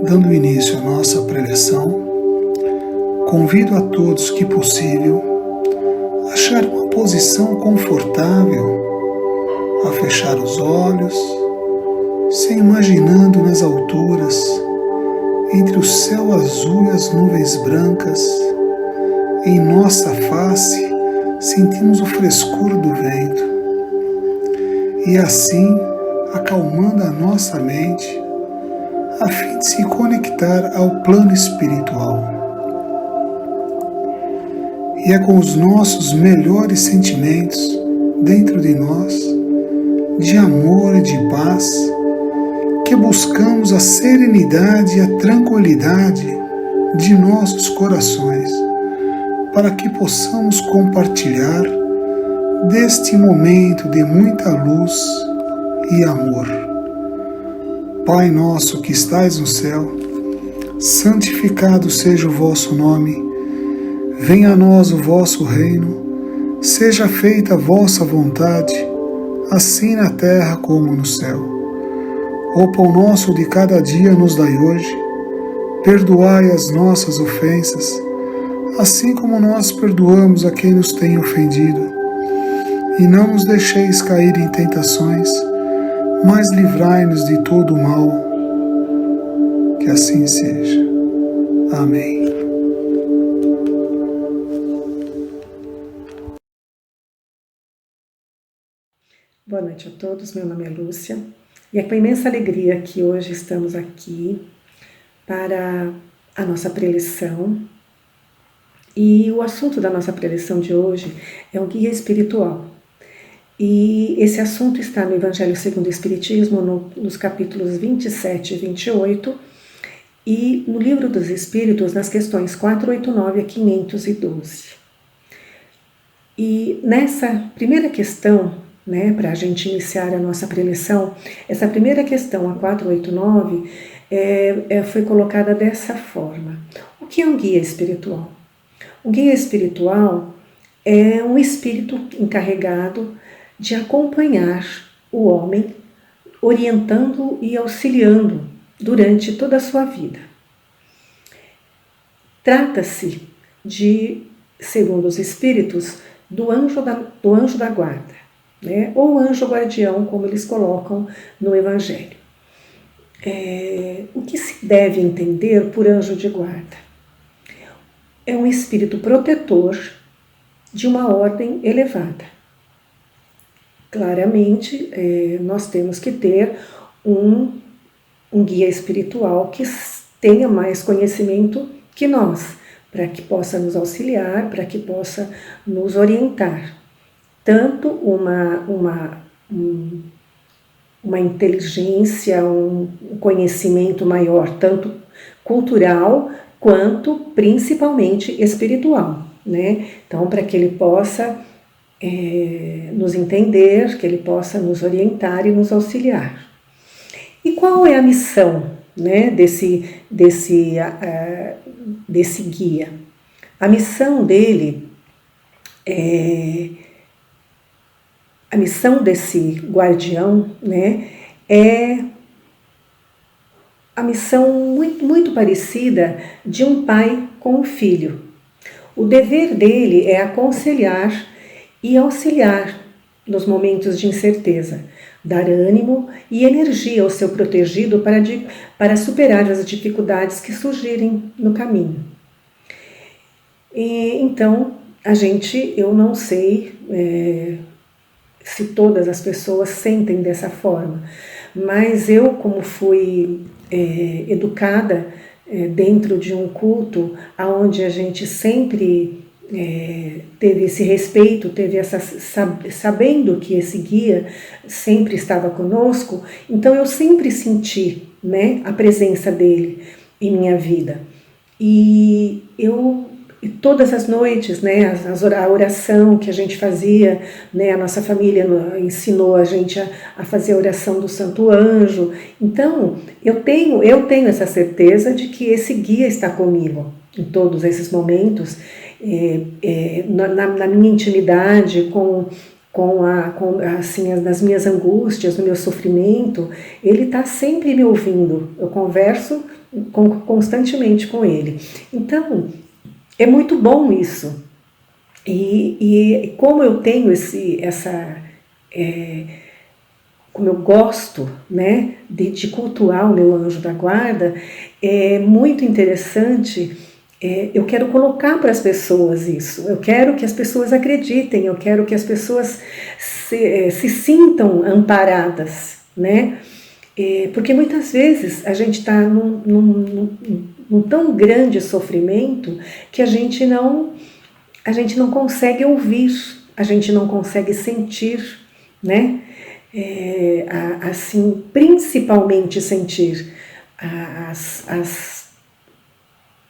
Dando início à nossa preleção, convido a todos que possível a achar uma posição confortável, a fechar os olhos, se imaginando nas alturas, entre o céu azul e as nuvens brancas. Em nossa face sentimos o frescor do vento e assim acalmando a nossa mente a fim de se conectar ao plano espiritual. E é com os nossos melhores sentimentos dentro de nós, de amor e de paz, que buscamos a serenidade e a tranquilidade de nossos corações, para que possamos compartilhar deste momento de muita luz e amor. Pai nosso que estais no céu, santificado seja o vosso nome. Venha a nós o vosso reino, seja feita a vossa vontade, assim na terra como no céu. O pão nosso de cada dia nos dai hoje, perdoai as nossas ofensas, assim como nós perdoamos a quem nos tem ofendido. E não nos deixeis cair em tentações, mas livrai-nos de todo o mal. Que assim seja. Amém. Boa noite a todos, meu nome é Lúcia e é com imensa alegria que hoje estamos aqui para a nossa preleção. E o assunto da nossa preleção de hoje é o guia espiritual. E esse assunto está no Evangelho segundo o Espiritismo, nos capítulos 27 e 28, e no Livro dos Espíritos, nas questões 489 a 512. E nessa primeira questão, para a gente iniciar a nossa preleção, essa primeira questão, a 489, foi colocada dessa forma. O que é um guia espiritual? Um guia espiritual é um espírito encarregado de acompanhar o homem, orientando e auxiliando durante toda a sua vida. Trata-se de, segundo os espíritos, do anjo da guarda, ou anjo guardião, como eles colocam no Evangelho. O que se deve entender por anjo de guarda? É um espírito protetor de uma ordem elevada. Claramente, nós temos que ter um guia espiritual que tenha mais conhecimento que nós, para que possa nos auxiliar, para que possa nos orientar. Tanto uma inteligência, um conhecimento maior, tanto cultural quanto principalmente espiritual, Então, para que ele possa nos entender, que ele possa nos orientar e nos auxiliar. E qual é a missão, desse guia? A missão dele, a missão desse guardião, é a missão muito, muito parecida de um pai com um filho. O dever dele é aconselhar e auxiliar nos momentos de incerteza, dar ânimo e energia ao seu protegido para superar as dificuldades que surgirem no caminho. Então, eu não sei se todas as pessoas sentem dessa forma, mas eu, como fui educada dentro de um culto onde a gente sempre teve esse respeito, sabendo que esse guia sempre estava conosco, então eu sempre senti a presença dele em minha vida. E todas as noites, a oração que a gente fazia, a nossa família ensinou a gente a fazer a oração do Santo Anjo. Então, eu tenho essa certeza de que esse guia está comigo em todos esses momentos, na minha intimidade com assim, nas minhas angústias, no meu sofrimento, Ele está sempre me ouvindo. Eu converso constantemente com Ele. Então, é muito bom isso. E como eu tenho como eu gosto, né, de cultuar o meu anjo da guarda, é muito interessante. Eu quero colocar para as pessoas isso, eu quero que as pessoas acreditem, eu quero que as pessoas se sintam amparadas, né? Porque muitas vezes a gente está num tão grande sofrimento que a gente não consegue ouvir, a gente não consegue sentir, né? Assim, principalmente sentir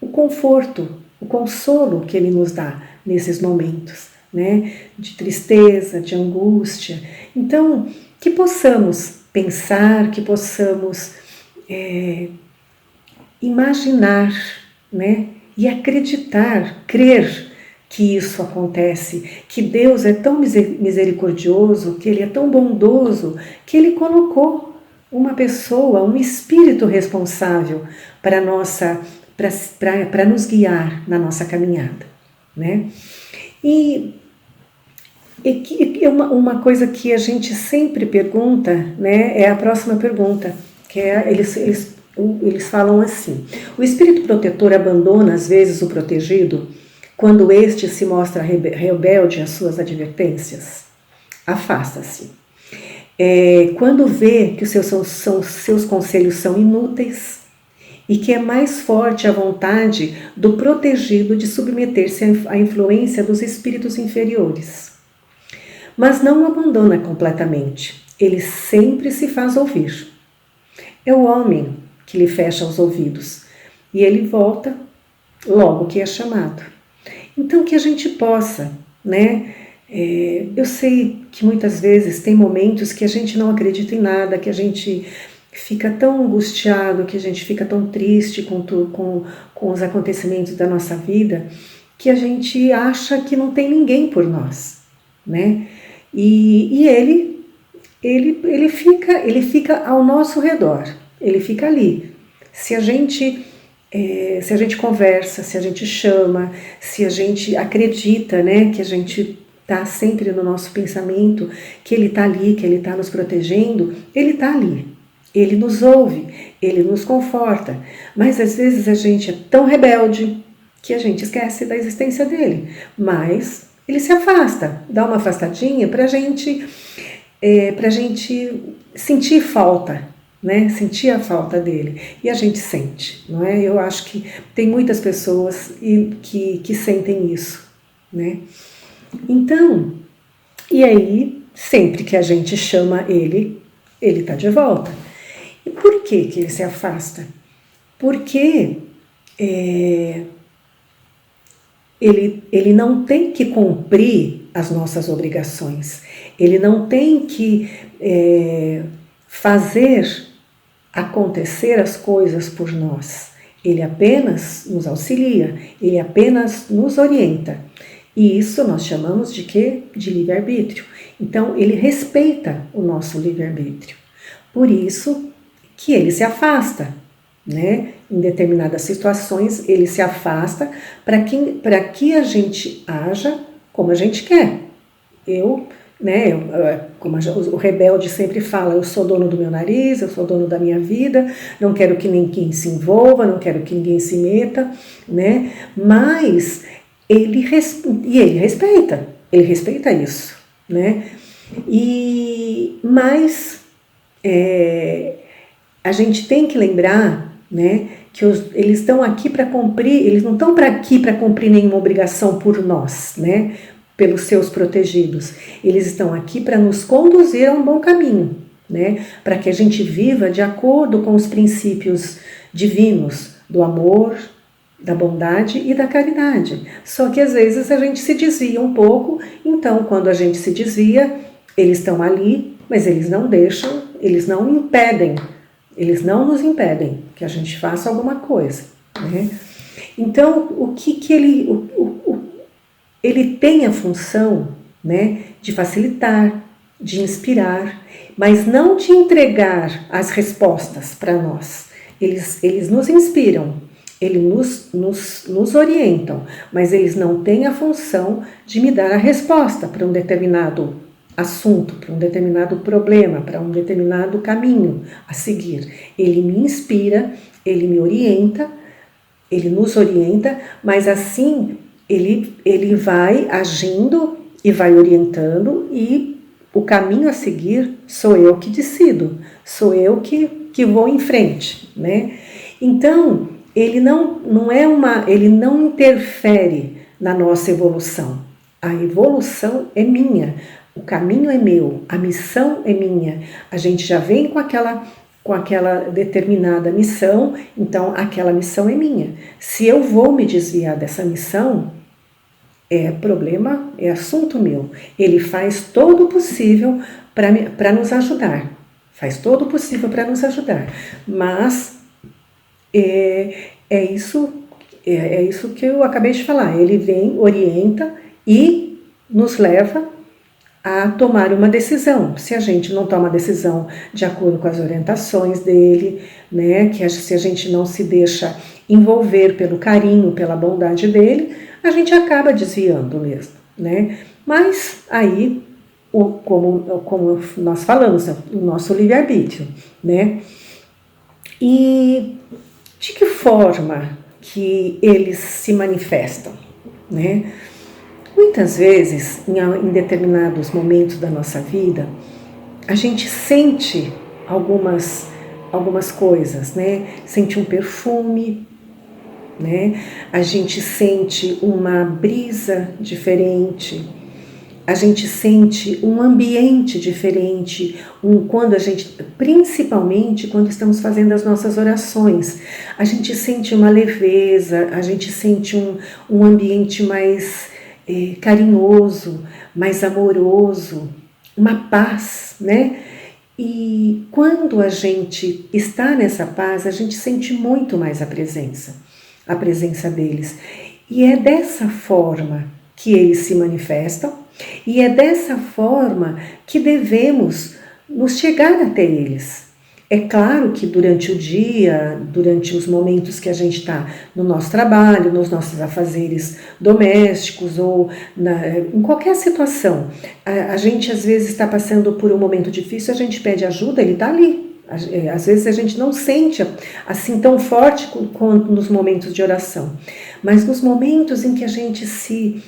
o conforto, o consolo que Ele nos dá nesses momentos, né? De tristeza, de angústia. Então, que possamos pensar, que possamos imaginar, né? E acreditar, crer que isso acontece, que Deus é tão misericordioso, que Ele é tão bondoso, que Ele colocou uma pessoa, um espírito responsável para nos guiar na nossa caminhada, né? E uma coisa que a gente sempre pergunta, né, é a próxima pergunta, que é eles falam assim: o espírito protetor abandona às vezes o protegido quando este se mostra rebelde às suas advertências? Afasta-se. Quando vê que os seus conselhos são inúteis e que é mais forte a vontade do protegido de submeter-se à influência dos espíritos inferiores. Mas não o abandona completamente, ele sempre se faz ouvir. É o homem que lhe fecha os ouvidos e ele volta logo que é chamado. Então que a gente possa, né? Eu sei que muitas vezes tem momentos que a gente não acredita em nada, que a gente fica tão angustiado, que a gente fica tão triste com os acontecimentos da nossa vida, que a gente acha que não tem ninguém por nós, né? E ele fica ao nosso redor, ele fica ali. Se a gente conversa, se a gente chama, se a gente acredita, né, que a gente está sempre no nosso pensamento, que Ele está ali, que Ele está nos protegendo, Ele está ali. Ele nos ouve, Ele nos conforta. Mas às vezes a gente é tão rebelde que a gente esquece da existência dele. Mas Ele se afasta, dá uma afastadinha para a gente sentir falta, né? Sentir a falta dele. E a gente sente, não é? Eu acho que tem muitas pessoas que sentem isso, né? Então, e aí, sempre que a gente chama ele, ele está de volta. E por que ele se afasta? Porque ele não tem que cumprir as nossas obrigações, ele não tem que fazer acontecer as coisas por nós. Ele apenas nos auxilia, ele apenas nos orienta. E isso nós chamamos de quê? De livre-arbítrio. Então, ele respeita o nosso livre-arbítrio. Por isso que ele se afasta, né? Em determinadas situações, ele se afasta para que a gente haja como a gente quer. Como o rebelde sempre fala, eu sou dono do meu nariz, eu sou dono da minha vida, não quero que ninguém se envolva, não quero que ninguém se meta, né? Mas ele respeita isso, né? Mas a gente tem que lembrar, né, que eles estão aqui para cumprir, eles não estão aqui para cumprir nenhuma obrigação por nós, né? Pelos seus protegidos. Eles estão aqui para nos conduzir a um bom caminho, né? Para que a gente viva de acordo com os princípios divinos do amor, da bondade e da caridade. Só que às vezes a gente se desvia um pouco, então quando a gente se desvia, eles estão ali, mas eles não deixam, eles não nos impedem que a gente faça alguma coisa, né? Então, ele tem a função né? De facilitar, de inspirar, mas não de entregar as respostas para nós. Eles nos inspiram, eles nos orientam, mas eles não têm a função de me dar a resposta para um determinado assunto, para um determinado problema, para um determinado caminho a seguir. Ele me inspira, ele me orienta, ele nos orienta, mas assim ele vai agindo e vai orientando, e o caminho a seguir sou eu que decido, sou eu que vou em frente, né? Então, ele não interfere na nossa evolução. A evolução é minha, o caminho é meu, a missão é minha. A gente já vem com aquela determinada missão, então aquela missão é minha. Se eu vou me desviar dessa missão, é problema, é assunto meu. Ele faz todo o possível para nos ajudar. Faz todo o possível para nos ajudar. Mas é isso que eu acabei de falar. Ele vem, orienta e nos leva a tomar uma decisão. Se a gente não toma decisão de acordo com as orientações dele, né, se a gente não se deixa envolver pelo carinho, pela bondade dele, a gente acaba desviando mesmo, né? Mas aí, como nós falamos, o nosso livre-arbítrio, né? E de que forma que eles se manifestam, né? Muitas vezes, em determinados momentos da nossa vida, a gente sente algumas coisas, né? Sente um perfume, né? A gente sente uma brisa diferente, a gente sente um ambiente diferente, principalmente quando estamos fazendo as nossas orações, a gente sente uma leveza, a gente sente um ambiente mais carinhoso, mais amoroso, uma paz, né? E quando a gente está nessa paz, a gente sente muito mais a presença deles. E é dessa forma que eles se manifestam, e é dessa forma que devemos nos chegar até eles. É claro que durante o dia, durante os momentos que a gente está no nosso trabalho, nos nossos afazeres domésticos ou em qualquer situação, a gente às vezes está passando por um momento difícil, a gente pede ajuda, ele está ali. Às vezes a gente não sente assim tão forte quanto nos momentos de oração, mas nos momentos em que a gente se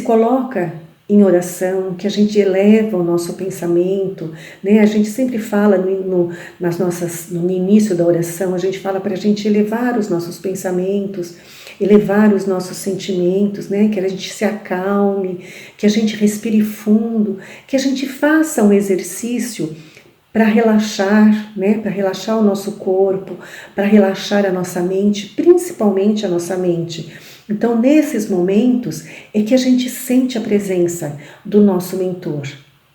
coloca em oração, que a gente eleva o nosso pensamento, né? A gente sempre fala no início da oração, a gente fala para a gente elevar os nossos pensamentos, elevar os nossos sentimentos, né? Que a gente se acalme, que a gente respire fundo, que a gente faça um exercício para relaxar, né? Para relaxar o nosso corpo, para relaxar a nossa mente, principalmente a nossa mente. Então, nesses momentos é que a gente sente a presença do nosso mentor,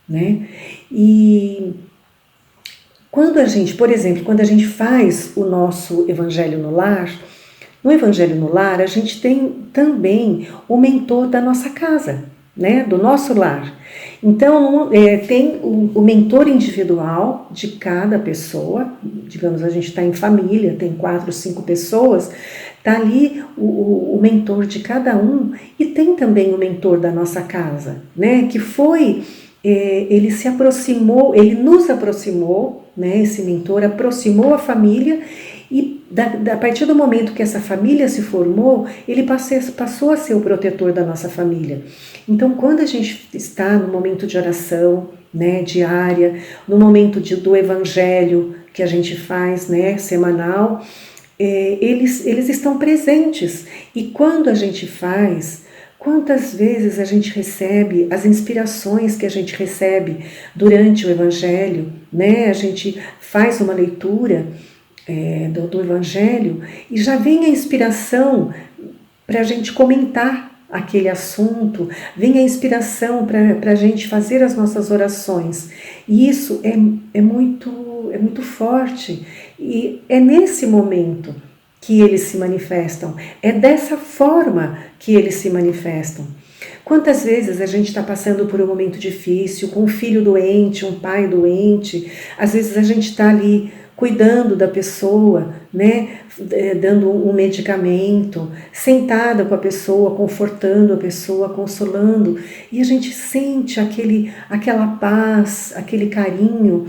né? E quando a gente, por exemplo, quando a gente faz o nosso Evangelho no Lar, no Evangelho no Lar a gente tem também o mentor da nossa casa, né? Do nosso lar. Então, tem o mentor individual de cada pessoa, digamos, a gente está em família, tem 4, 5 pessoas, está ali o mentor de cada um, e tem também o mentor da nossa casa, né? Que foi, ele se aproximou, ele nos aproximou, né? Esse mentor aproximou a família, e a partir do momento que essa família se formou, ele passou a ser o protetor da nossa família. Então, quando a gente está no momento de oração, né, diária, no momento do evangelho que a gente faz, né, semanal, eles estão presentes. E quando a gente faz, quantas vezes a gente recebe as inspirações que a gente recebe durante o evangelho, né? A gente faz uma leitura do Evangelho e já vem a inspiração para a gente comentar aquele assunto, vem a inspiração para a gente fazer as nossas orações. E isso é muito forte, e é nesse momento que eles se manifestam, é dessa forma que eles se manifestam. Quantas vezes a gente está passando por um momento difícil, com um filho doente, um pai doente, às vezes a gente está ali cuidando da pessoa, né, dando um medicamento, sentada com a pessoa, confortando a pessoa, consolando, e a gente sente aquela paz, aquele carinho.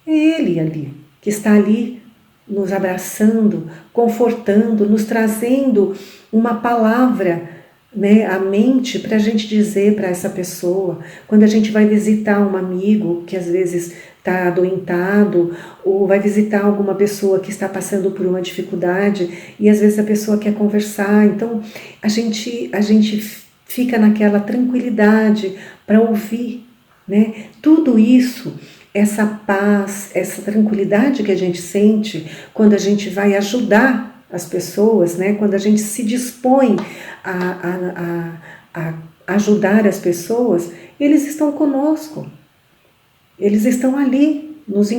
É Ele ali, que está ali nos abraçando, confortando, nos trazendo uma palavra, né, à mente para a gente dizer para essa pessoa. Quando a gente vai visitar um amigo que às vezes está adoentado, ou vai visitar alguma pessoa que está passando por uma dificuldade e às vezes a pessoa quer conversar, então a gente fica naquela tranquilidade para ouvir, né? Tudo isso, essa paz, essa tranquilidade que a gente sente quando a gente vai ajudar as pessoas, né? Quando a gente se dispõe a ajudar as pessoas, eles estão conosco, eles estão ali nos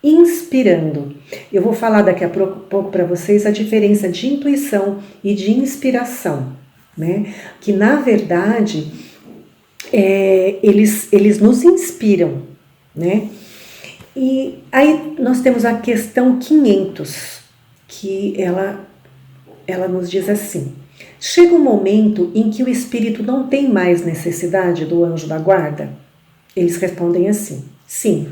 inspirando. Eu vou falar daqui a pouco para vocês a diferença de intuição e de inspiração, né? Que na verdade eles nos inspiram, né? E aí nós temos a questão 500, que ela nos diz assim: chega um momento em que o espírito não tem mais necessidade do anjo da guarda? Eles respondem assim: sim,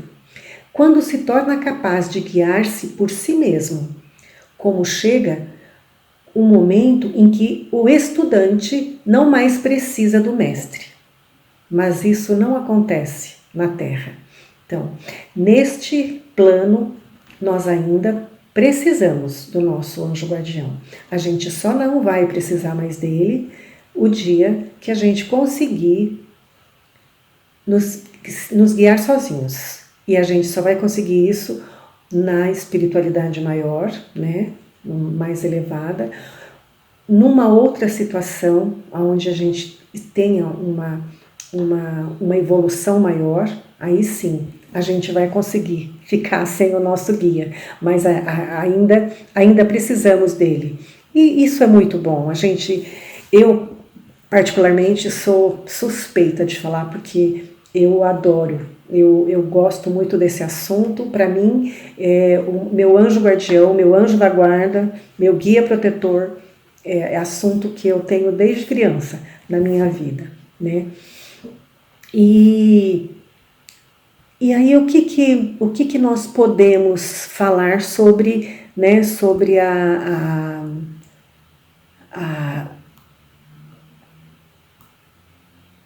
quando se torna capaz de guiar-se por si mesmo, como chega um momento em que o estudante não mais precisa do mestre. Mas isso não acontece na Terra. Então, neste plano, nós ainda precisamos do nosso anjo guardião. A gente só não vai precisar mais dele o dia que a gente conseguir nos guiar sozinhos. E a gente só vai conseguir isso na espiritualidade maior, né, mais elevada, numa outra situação onde a gente tenha uma evolução maior. Aí sim a gente vai conseguir ficar sem o nosso guia, mas ainda precisamos dele. E isso é muito bom. Eu particularmente sou suspeita de falar, porque eu adoro, eu gosto muito desse assunto. Para mim, o meu anjo guardião, meu anjo da guarda, meu guia protetor, é assunto que eu tenho desde criança na minha vida, né? E aí o que nós podemos falar sobre, né, sobre a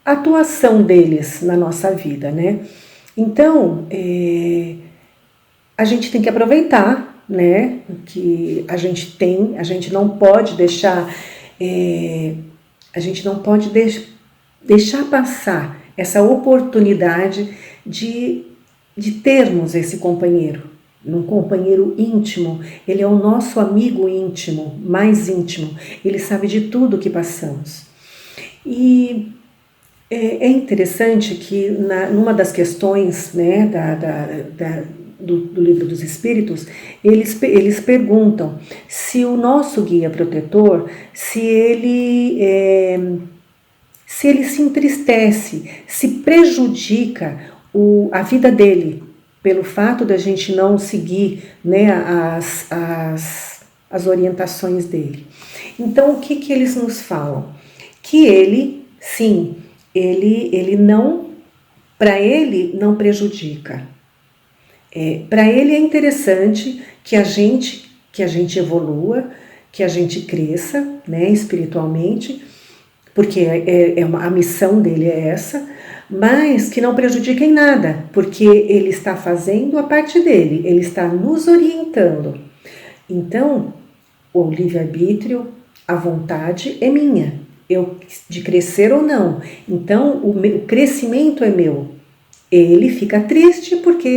atuação deles na nossa vida, né? Então, a gente tem que aproveitar, né, que a gente não pode deixar, a gente não pode deixar passar essa oportunidade de termos esse companheiro, um companheiro íntimo. Ele é o nosso amigo íntimo, mais íntimo, ele sabe de tudo o que passamos. E é interessante que numa das questões, né, do Livro dos Espíritos, eles perguntam se o nosso guia protetor, se ele se entristece, se prejudica a vida dele pelo fato da gente não seguir, né, as orientações dele. Então, o que eles nos falam? Que ele, sim, ele não, para ele não prejudica. Para ele é interessante que a gente evolua, que a gente cresça, né, espiritualmente, porque a missão dele é essa, mas que não prejudica em nada, porque ele está fazendo a parte dele, ele está nos orientando. Então, o livre-arbítrio, a vontade é minha, de crescer ou não. Então, o crescimento é meu. Ele fica triste porque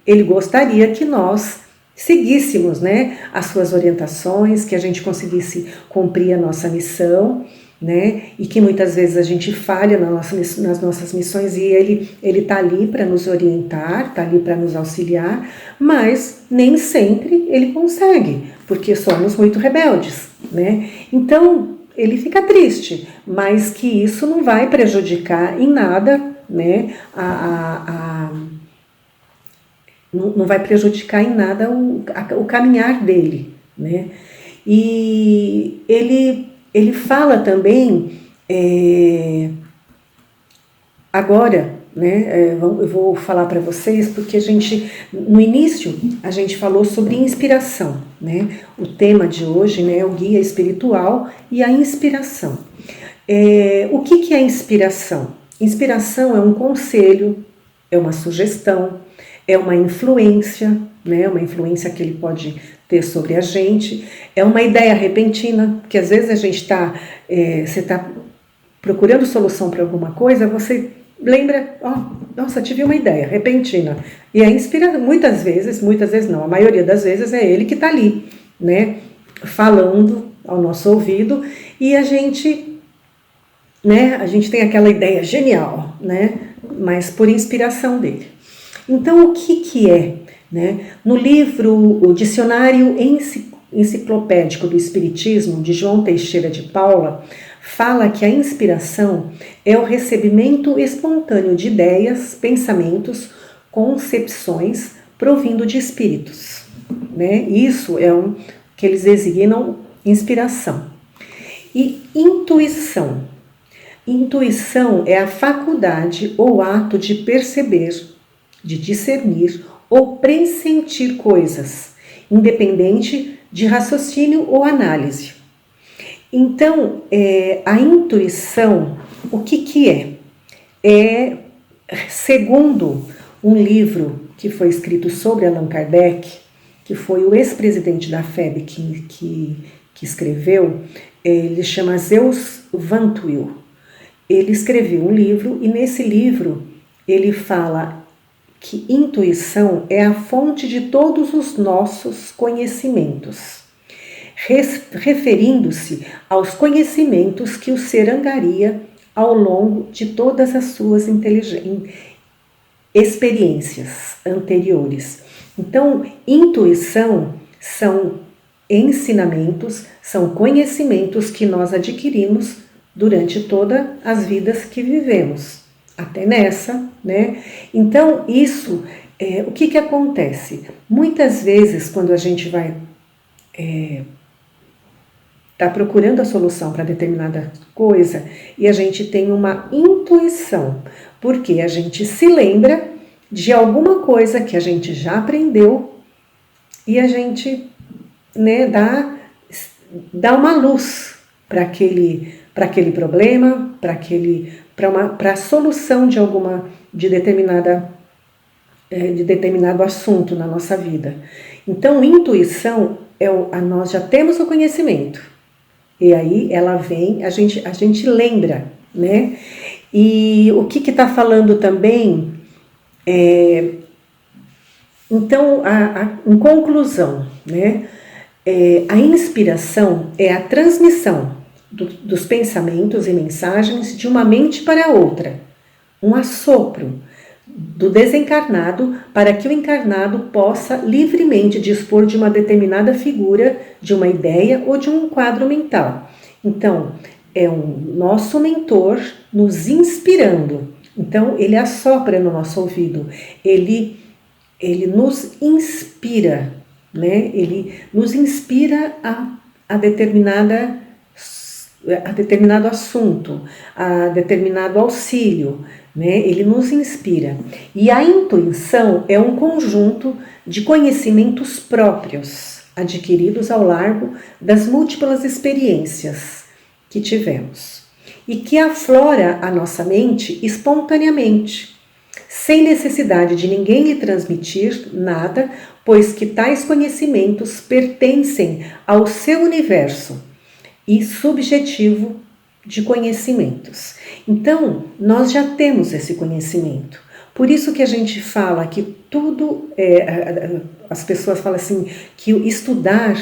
ele gostaria que nós seguíssemos, né, as suas orientações, que a gente conseguisse cumprir a nossa missão, né, e que muitas vezes a gente falha nas nossas missões, e ele está ali para nos orientar, está ali para nos auxiliar, mas nem sempre ele consegue, porque somos muito rebeldes, né? Então, ele fica triste, mas que isso não vai prejudicar em nada, né, não vai prejudicar em nada o caminhar dele, né? E ele fala também, agora, né, eu vou falar para vocês, porque no início, a gente falou sobre inspiração, né? O tema de hoje, né, é o guia espiritual e a inspiração. O que é inspiração? Inspiração é um conselho, é uma sugestão, é uma influência, né? Uma influência que ele pode ter sobre a gente, é uma ideia repentina, que às vezes a gente você está procurando solução para alguma coisa, você lembra, nossa, tive uma ideia repentina, e a inspiração, muitas vezes não, a maioria das vezes é ele que está ali, né, falando ao nosso ouvido, e a gente tem aquela ideia genial, né, mas por inspiração dele. Então, o que é? Né? No livro O Dicionário Enciclopédico do Espiritismo, de João Teixeira de Paula, fala que a inspiração é o recebimento espontâneo de ideias, pensamentos, concepções provindo de espíritos. Né? Isso é o que eles designam inspiração. E intuição. Intuição é a faculdade ou ato de perceber, de discernir ou pressentir coisas, independente de raciocínio ou análise. Então, a intuição, o que é? Segundo um livro que foi escrito sobre Allan Kardec, que foi o ex-presidente da FEB que escreveu, ele chama Zeus Van Tuyl. Ele escreveu um livro e nesse livro ele fala que intuição é a fonte de todos os nossos conhecimentos, referindo-se aos conhecimentos que o ser angaria ao longo de todas as suas experiências anteriores. Então, intuição são ensinamentos, são conhecimentos que nós adquirimos durante todas as vidas que vivemos. Até nessa, né? Então, isso, o que acontece? Muitas vezes, quando a gente vai tá procurando a solução para determinada coisa e a gente tem uma intuição, porque a gente se lembra de alguma coisa que a gente já aprendeu e a gente, né, dá uma luz para aquele problema, para a solução de determinado assunto na nossa vida. Então, intuição nós já temos o conhecimento. E aí ela vem, a gente lembra, né? E o que está falando também então, em conclusão, né? A inspiração é a transmissão dos pensamentos e mensagens de uma mente para outra, um assopro do desencarnado para que o encarnado possa livremente dispor de uma determinada figura, de uma ideia ou de um quadro mental. Então, é um nosso mentor nos inspirando. Então, ele assopra no nosso ouvido, ele nos inspira, né? Ele nos inspira a determinado assunto, a determinado auxílio, né? Ele nos inspira. E a intuição é um conjunto de conhecimentos próprios, adquiridos ao largo das múltiplas experiências que tivemos, e que aflora a nossa mente espontaneamente, sem necessidade de ninguém lhe transmitir nada, pois que tais conhecimentos pertencem ao seu universo e subjetivo de conhecimentos. Então, nós já temos esse conhecimento. Por isso que a gente fala que tudo, as pessoas falam assim, que estudar,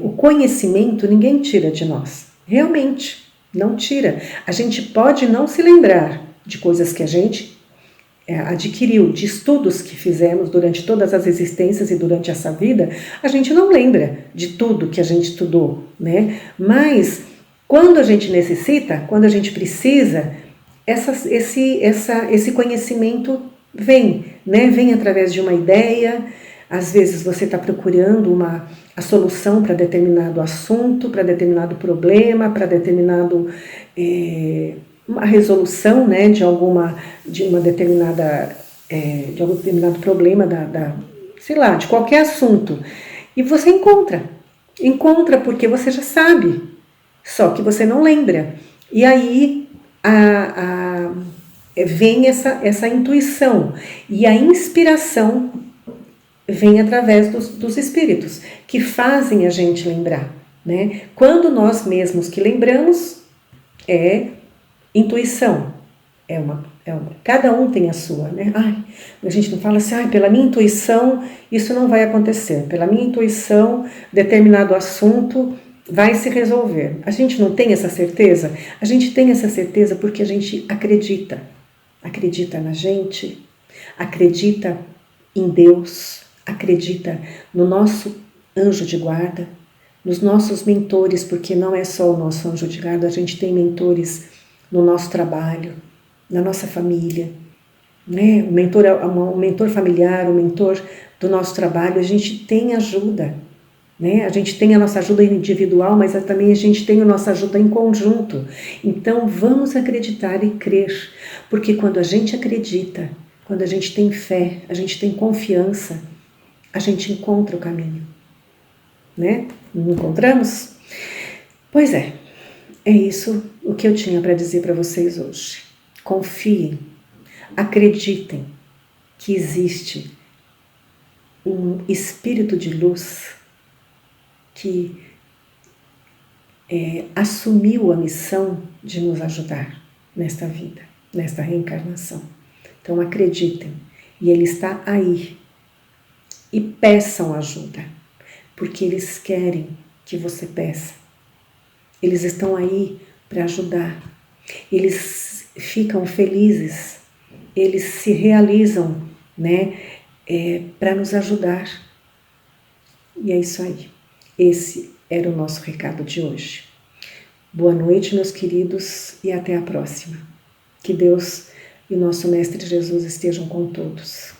o conhecimento ninguém tira de nós. Realmente, não tira. A gente pode não se lembrar de coisas que a gente adquiriu de estudos que fizemos durante todas as existências e durante essa vida, a gente não lembra de tudo que a gente estudou, né? Mas quando a gente necessita, quando a gente precisa, esse conhecimento vem, né? Vem através de uma ideia. Às vezes você está procurando a solução para determinado assunto, para determinado problema, para determinado uma resolução, né, de algum determinado problema sei lá, de qualquer assunto. E você encontra porque você já sabe, só que você não lembra. E aí vem essa intuição e a inspiração vem através dos espíritos, que fazem a gente lembrar, né? Quando nós mesmos que lembramos, é intuição. Cada um tem a sua, né? A gente não fala assim, pela minha intuição isso não vai acontecer, pela minha intuição determinado assunto vai se resolver. A gente não tem essa certeza? A gente tem essa certeza porque a gente acredita na gente, acredita em Deus, acredita no nosso anjo de guarda, nos nossos mentores, porque não é só o nosso anjo de guarda, a gente tem mentores no nosso trabalho, na nossa família, né? O mentor familiar, o mentor do nosso trabalho, a gente tem ajuda, né? A gente tem a nossa ajuda individual, mas também a gente tem a nossa ajuda em conjunto. Então vamos acreditar e crer, porque quando a gente acredita, quando a gente tem fé, a gente tem confiança, a gente encontra o caminho, né? Não encontramos? Pois é isso o que eu tinha para dizer para vocês hoje. Confiem, acreditem que existe um espírito de luz que assumiu a missão de nos ajudar nesta vida, nesta reencarnação. Então acreditem, e ele está aí. E peçam ajuda, porque eles querem que você peça. Eles estão aí para ajudar. Eles ficam felizes, eles se realizam, né, para nos ajudar. E é isso aí. Esse era o nosso recado de hoje. Boa noite, meus queridos, e até a próxima. Que Deus e nosso Mestre Jesus estejam com todos.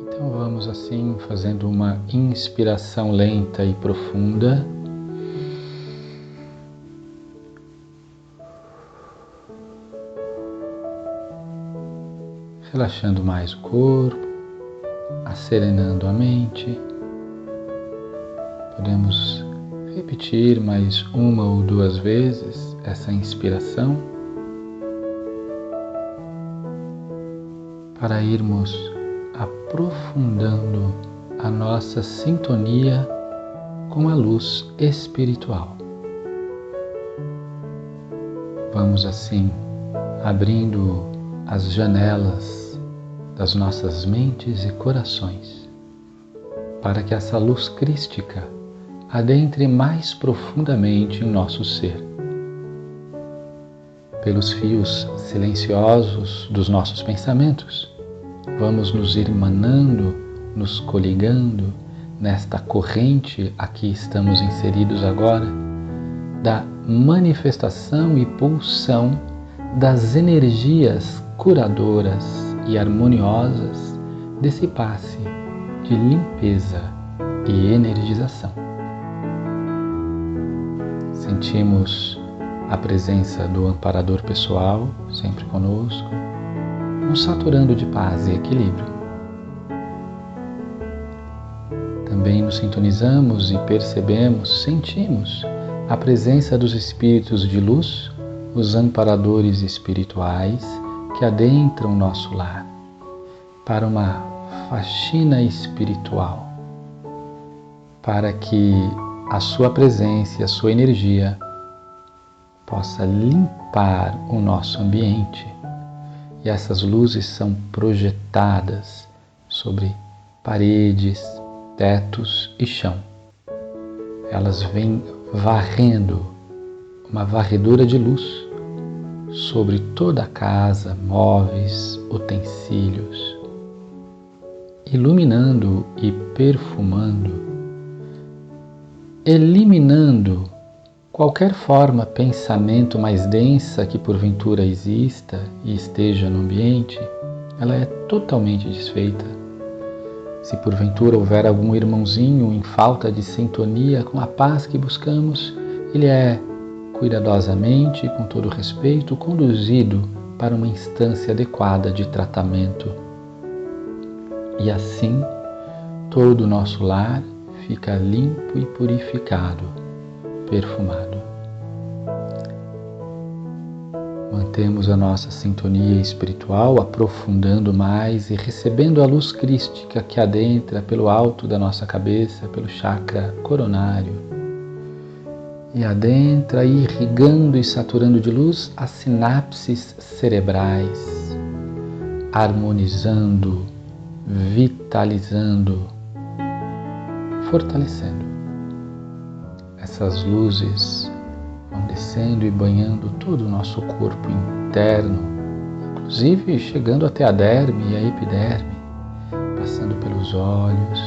Então vamos assim fazendo uma inspiração lenta e profunda. Relaxando mais o corpo, acerenando a mente. Podemos repetir mais uma ou duas vezes essa inspiração para irmos aprofundando a nossa sintonia com a luz espiritual. Vamos assim abrindo as janelas das nossas mentes e corações para que essa luz crística adentre mais profundamente em nosso ser. Pelos fios silenciosos dos nossos pensamentos, vamos nos irmanando, nos coligando nesta corrente a que estamos inseridos agora, da manifestação e pulsão das energias curadoras e harmoniosas desse passe de limpeza e energização. Sentimos a presença do amparador pessoal sempre conosco, nos saturando de paz e equilíbrio. Também nos sintonizamos e percebemos, sentimos a presença dos espíritos de luz, os amparadores espirituais que adentram nosso lar para uma faxina espiritual, para que a sua presença e a sua energia possa limpar o nosso ambiente. E essas luzes são projetadas sobre paredes, tetos e chão. Elas vêm varrendo uma varredura de luz sobre toda a casa, móveis, utensílios, iluminando e perfumando, eliminando qualquer forma, pensamento mais densa que porventura exista e esteja no ambiente. Ela é totalmente desfeita. Se porventura houver algum irmãozinho em falta de sintonia com a paz que buscamos, ele é cuidadosamente, com todo respeito, conduzido para uma instância adequada de tratamento. E assim, todo o nosso lar fica limpo e purificado, perfumado. Mantemos a nossa sintonia espiritual, aprofundando mais e recebendo a luz crística que adentra pelo alto da nossa cabeça, pelo chakra coronário, e adentra irrigando e saturando de luz as sinapses cerebrais, harmonizando, vitalizando, fortalecendo. Essas luzes vão descendo e banhando todo o nosso corpo interno, inclusive chegando até a derme e a epiderme, passando pelos olhos,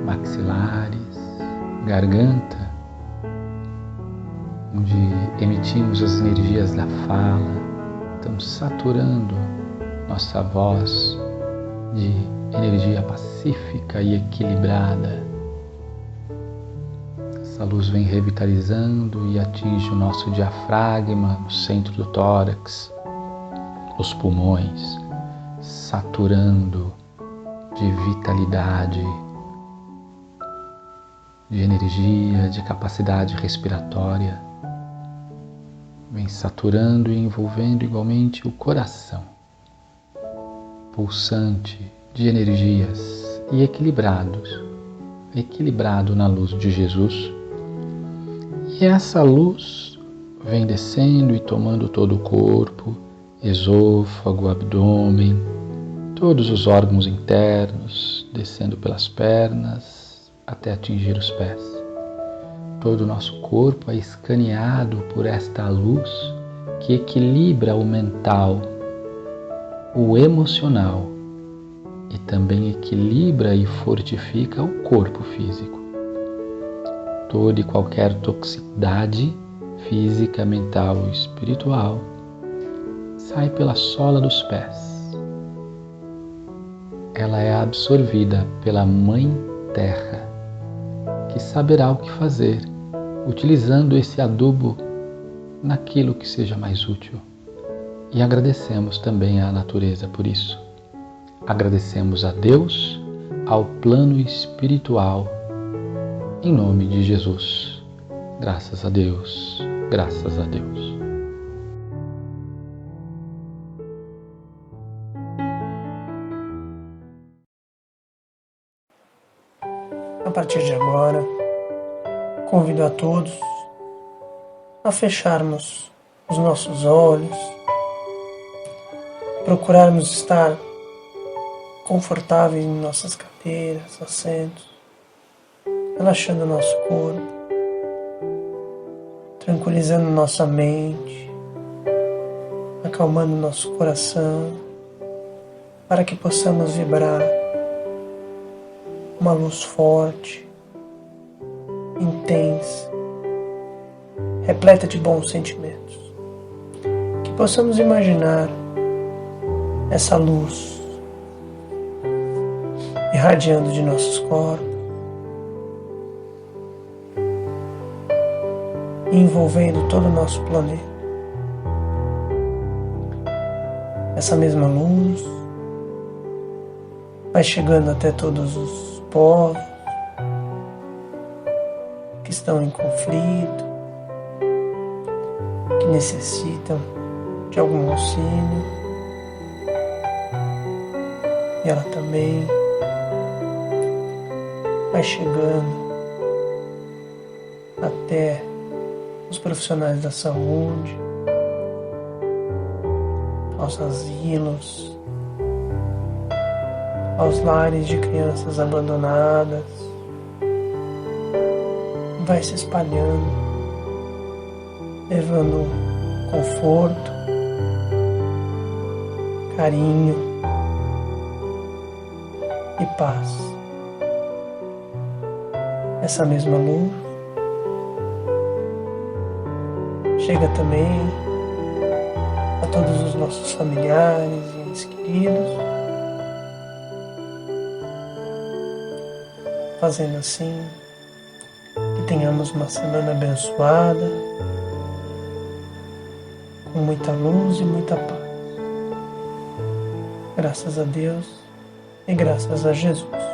maxilares, garganta, onde emitimos as energias da fala. Estamos saturando nossa voz de energia pacífica e equilibrada. Essa luz vem revitalizando e atinge o nosso diafragma, no centro do tórax, os pulmões, saturando de vitalidade, de energia, de capacidade respiratória. Vem saturando e envolvendo igualmente o coração, pulsante de energias e equilibrado na luz de Jesus. E essa luz vem descendo e tomando todo o corpo, esôfago, abdômen, todos os órgãos internos, descendo pelas pernas até atingir os pés. Todo o nosso corpo é escaneado por esta luz que equilibra o mental, o emocional e também equilibra e fortifica o corpo físico. Toda e qualquer toxicidade física, mental ou espiritual sai pela sola dos pés. Ela é absorvida pela Mãe Terra, que saberá o que fazer, utilizando esse adubo naquilo que seja mais útil. E agradecemos também à natureza por isso. Agradecemos a Deus, ao plano espiritual, em nome de Jesus. Graças a Deus, graças a Deus. A partir de agora, convido a todos a fecharmos os nossos olhos, procurarmos estar confortáveis em nossas cadeiras, assentos, relaxando nosso corpo, tranquilizando nossa mente, acalmando nosso coração, para que possamos vibrar uma luz forte, intensa, repleta de bons sentimentos. Que possamos imaginar essa luz irradiando de nossos corpos, envolvendo todo o nosso planeta. Essa mesma luz vai chegando até todos os povos que estão em conflito, que necessitam de algum auxílio, e ela também vai chegando até os profissionais da saúde, aos asilos, aos lares de crianças abandonadas, vai se espalhando, levando conforto, carinho e paz. Essa mesma luz chega também a todos os nossos familiares e entes queridos, fazendo assim que tenhamos uma semana abençoada, com muita luz e muita paz. Graças a Deus e graças a Jesus.